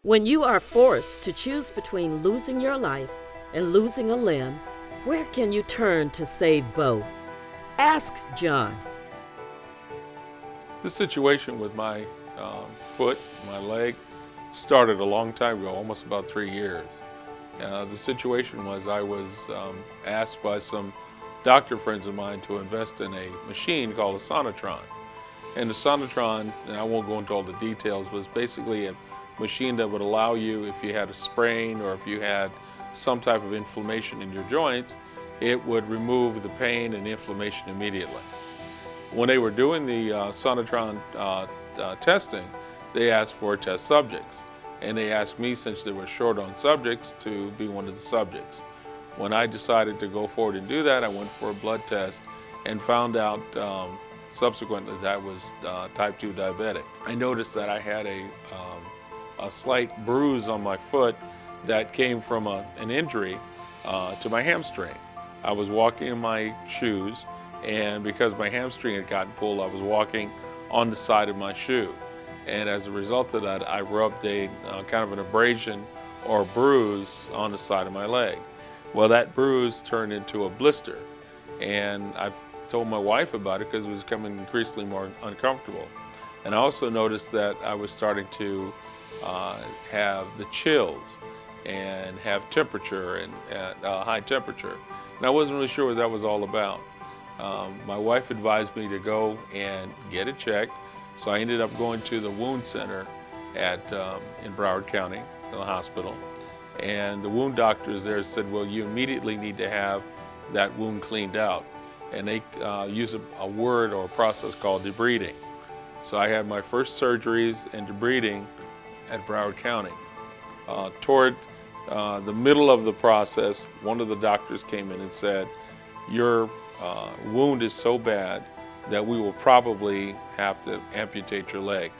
When you are forced to choose between losing your life and losing a limb, where can you turn to save both? Ask John. This situation with my foot, my leg, started a long time ago, almost about 3 years. The situation was I was asked by some doctor friends of mine to invest in a machine called a Sonotron. And the Sonotron, and I won't go into all the details, was basically a machine that would allow you, if you had a sprain or if you had some type of inflammation in your joints, it would remove the pain and the inflammation immediately. When they were doing the Sonotron testing, they asked for test subjects. And they asked me, since they were short on subjects, to be one of the subjects. When I decided to go forward and do that, I went for a blood test and found out subsequently that I was type 2 diabetic. I noticed that I had a slight bruise on my foot that came from an injury to my hamstring. I was walking in my shoes, and because my hamstring had gotten pulled, I was walking on the side of my shoe. And as a result of that, I rubbed a kind of an abrasion or bruise on the side of my leg. Well, that bruise turned into a blister, and I told my wife about it because it was becoming increasingly more uncomfortable. And I also noticed that I was starting to have the chills and have temperature and high temperature. And I wasn't really sure what that was all about. My wife advised me to go and get it checked, so I ended up going to the wound center in Broward County, the hospital. And the wound doctors there said, well, you immediately need to have that wound cleaned out. And they use a word or a process called debriding. So I had my first surgeries and debriding at Broward County. Toward the middle of the process, one of the doctors came in and said, your wound is so bad that we will probably have to amputate your leg.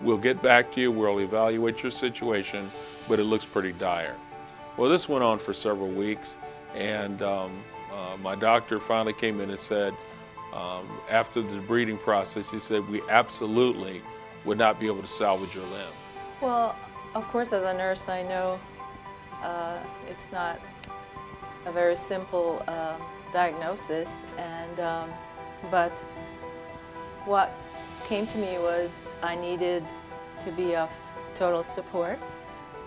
We'll get back to you, we'll evaluate your situation, but it looks pretty dire. Well, this went on for several weeks, and my doctor finally came in and said, after the debriding process, he said, we absolutely would not be able to salvage your limb. Well, of course, as a nurse, I know it's not a very simple diagnosis, but what came to me was I needed to be of total support,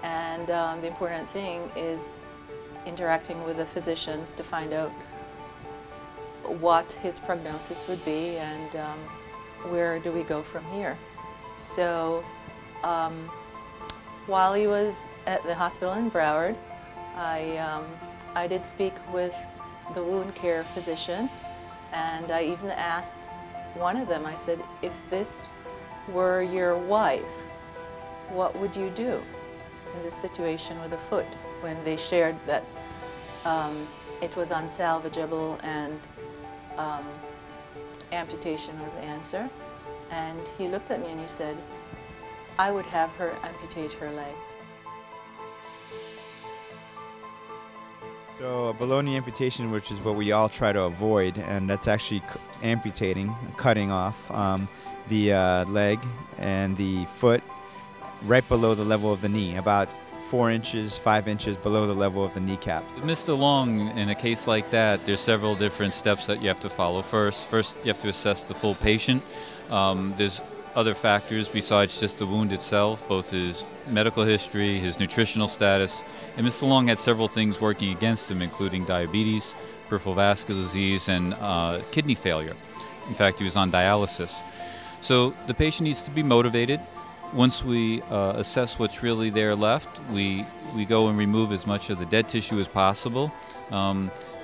and the important thing is interacting with the physicians to find out what his prognosis would be and where do we go from here. So while he was at the hospital in Broward, I did speak with the wound care physicians, and I even asked one of them, I said, if this were your wife, what would you do in this situation with the foot, when they shared that it was unsalvageable and amputation was the answer? And he looked at me and he said, I would have her amputate her leg. So a below-knee amputation, which is what we all try to avoid, and that's actually amputating, cutting off the leg and the foot right below the level of the knee, about 4 inches, 5 inches below the level of the kneecap. Mr. Long, in a case like that, there's several different steps that you have to follow. First, you have to assess the full patient. There's other factors besides just the wound itself, both his medical history, his nutritional status, and Mr. Long had several things working against him, including diabetes, peripheral vascular disease, and kidney failure. In fact, he was on dialysis. So the patient needs to be motivated. Once we assess what's really there left, we go and remove as much of the dead tissue as possible,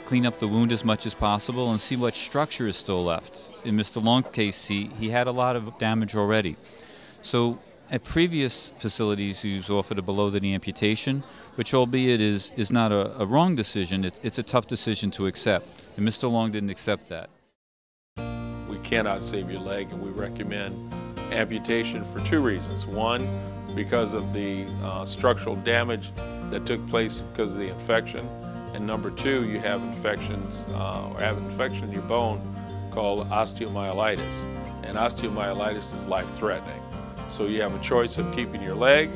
clean up the wound as much as possible, and see what structure is still left. In Mr. Long's case, he had a lot of damage already. So at previous facilities, he was offered a below-the-knee amputation, which, albeit is not a wrong decision, it's a tough decision to accept. And Mr. Long didn't accept that. We cannot save your leg, and we recommend amputation for 2 reasons. One, because of the structural damage that took place because of the infection. And number 2, you have infections or have an infection in your bone called osteomyelitis. And osteomyelitis is life-threatening. So you have a choice of keeping your leg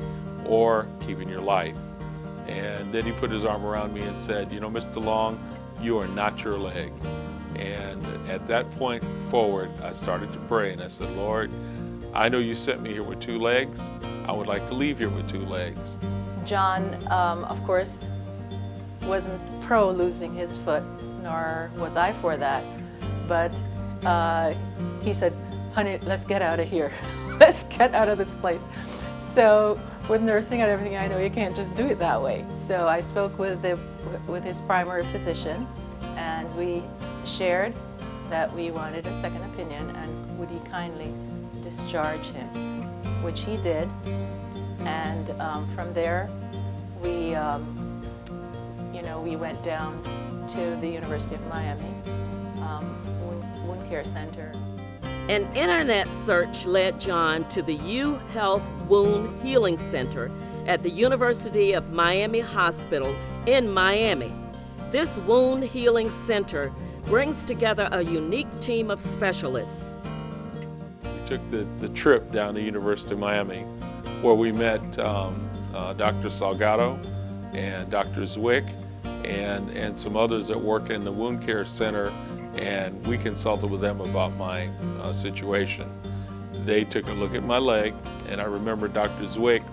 or keeping your life. And then he put his arm around me and said, you know, Mr. Long, you are not your leg. And at that point forward, I started to pray and I said, Lord, I know you sent me here with 2 legs. I would like to leave here with 2 legs. John, of course, wasn't pro losing his foot, nor was I for that. But he said, honey, let's get out of here. Let's get out of this place. So with nursing and everything, I know you can't just do it that way. So I spoke with his primary physician, and we shared that we wanted a second opinion, and would he kindly discharge him, which he did. And from there, we went down to the University of Miami Wound Care Center. An internet search led John to the UHealth Wound Healing Center at the University of Miami Hospital in Miami. This wound healing center brings together a unique team of specialists. We took the trip down to University of Miami, where we met Dr. Salgado and Dr. Zwick and some others that work in the wound care center, and we consulted with them about my situation. They took a look at my leg, and I remember Dr. Zwick,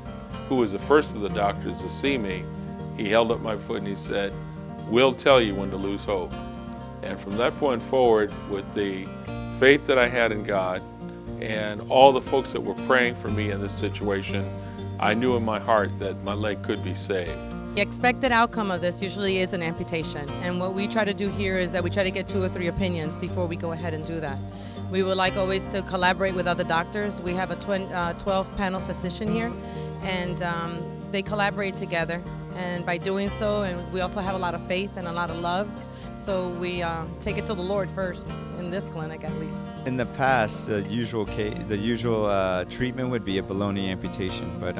who was the first of the doctors to see me, he held up my foot and he said, we'll tell you when to lose hope. And from that point forward, with the faith that I had in God and all the folks that were praying for me in this situation, I knew in my heart that my leg could be saved. The expected outcome of this usually is an amputation, and what we try to do here is that we try to get 2 or 3 opinions before we go ahead and do that. We would like always to collaborate with other doctors. We have a 12-panel physician here, and they collaborate together, and by doing so, and we also have a lot of faith and a lot of love, so we take it to the Lord first, in this clinic at least. In the past, the usual treatment would be a baloney amputation, but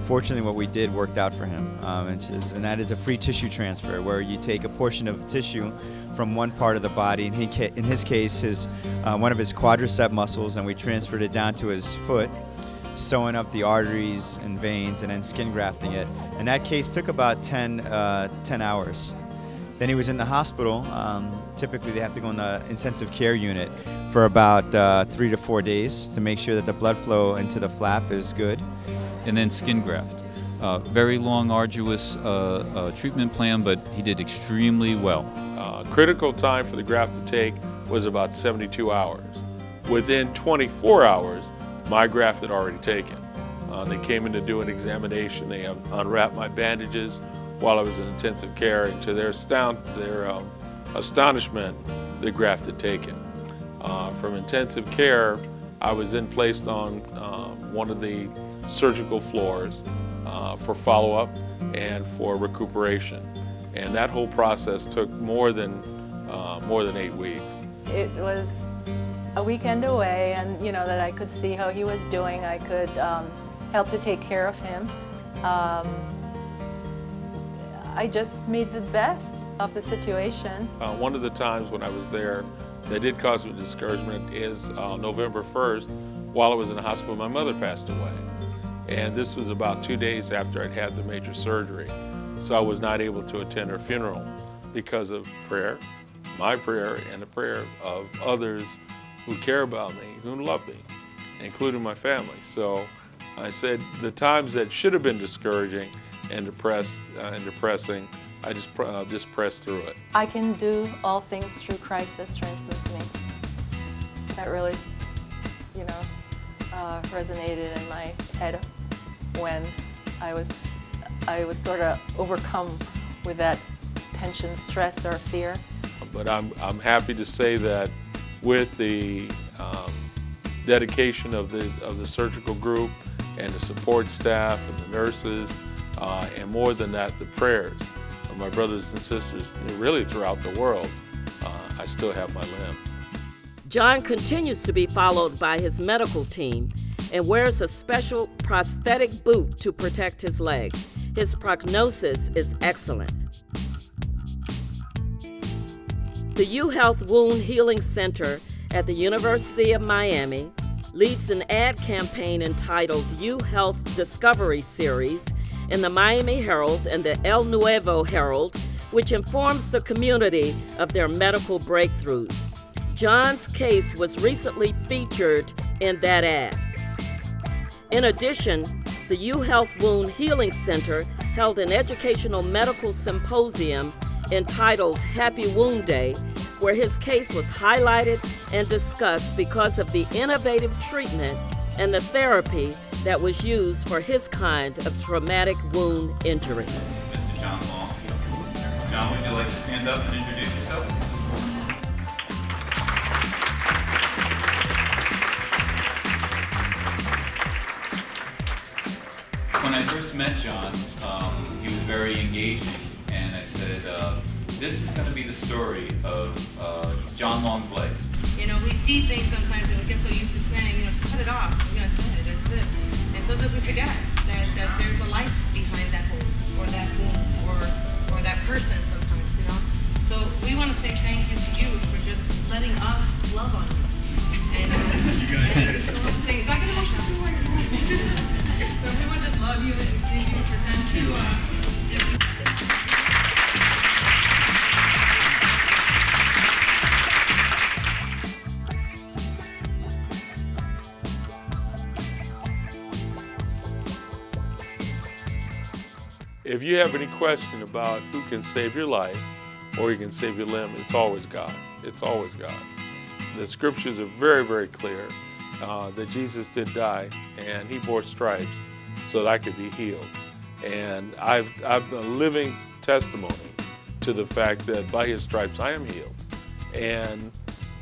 fortunately what we did worked out for him, and that is a free tissue transfer, where you take a portion of tissue from one part of the body, in his case, one of his quadricep muscles, and we transferred it down to his foot, sewing up the arteries and veins and then skin grafting it. And that case took about 10 hours. Then he was in the hospital. Typically they have to go in the intensive care unit for about 3 to 4 days to make sure that the blood flow into the flap is good. And then skin graft. Very long, arduous treatment plan, but he did extremely well. Critical time for the graft to take was about 72 hours. Within 24 hours, my graft had already taken. They came in to do an examination. They unwrapped my bandages while I was in intensive care, and to their astonishment, the graft had taken. From intensive care, I was then placed on one of the surgical floors for follow-up and for recuperation. And that whole process took more than 8 weeks. It was a weekend away, and that I could see how he was doing. I could help to take care of him. I just made the best of the situation. One of the times when I was there that did cause me discouragement is November 1st, while I was in the hospital, my mother passed away. And this was about 2 days after I'd had the major surgery. So I was not able to attend her funeral because of prayer, my prayer, and the prayer of others who care about me, who love me, including my family. So I said the times that should have been discouraging and depressing, I just pressed through it. I can do all things through Christ that strengthens me. That really, resonated in my head when I was sort of overcome with that tension, stress, or fear. But I'm happy to say that with the dedication of the surgical group and the support staff and the nurses, and more than that, the prayers of my brothers and sisters, really throughout the world, I still have my limb. John continues to be followed by his medical team and wears a special prosthetic boot to protect his leg. His prognosis is excellent. The UHealth Wound Healing Center at the University of Miami leads an ad campaign entitled U Health Discovery Series in the Miami Herald and the El Nuevo Herald, which informs the community of their medical breakthroughs. John's case was recently featured in that ad. In addition, the U Health Wound Healing Center held an educational medical symposium entitled Happy Wound Day, where his case was highlighted and discussed because of the innovative treatment and the therapy that was used for his kind of traumatic wound injury. Mr. John Long. John, would you like to stand up and introduce yourself? When I first met John, he was very engaging, and I said, this is going to be the story of John Long's life. You know, we see things sometimes and we get so used to saying, you know, just cut it off. You gotta say it, that's this. And sometimes we forget that there's a life behind that wound, or that wound, or that person sometimes, you know. So we want to say thank you to you for just letting us love on you. And it's not gonna emotional. So we want to just love you and continue to present you. If you have any question about who can save your life or who can save your limb, it's always God. It's always God. The scriptures are very, very clear that Jesus did die and he bore stripes so that I could be healed. And I've a living testimony to the fact that by his stripes I am healed. And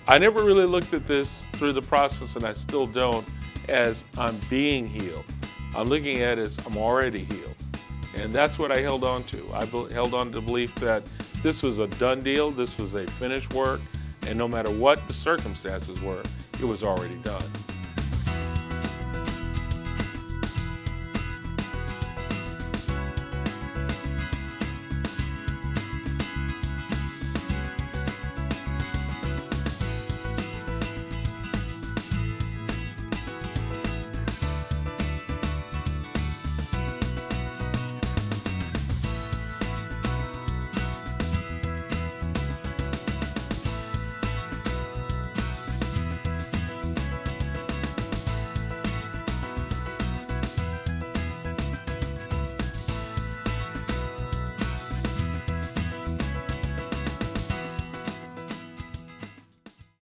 I never really looked at this through the process, and I still don't, as I'm being healed. I'm looking at it as I'm already healed. And that's what I held on to. I held on to the belief that this was a done deal, this was a finished work, and no matter what the circumstances were, it was already done.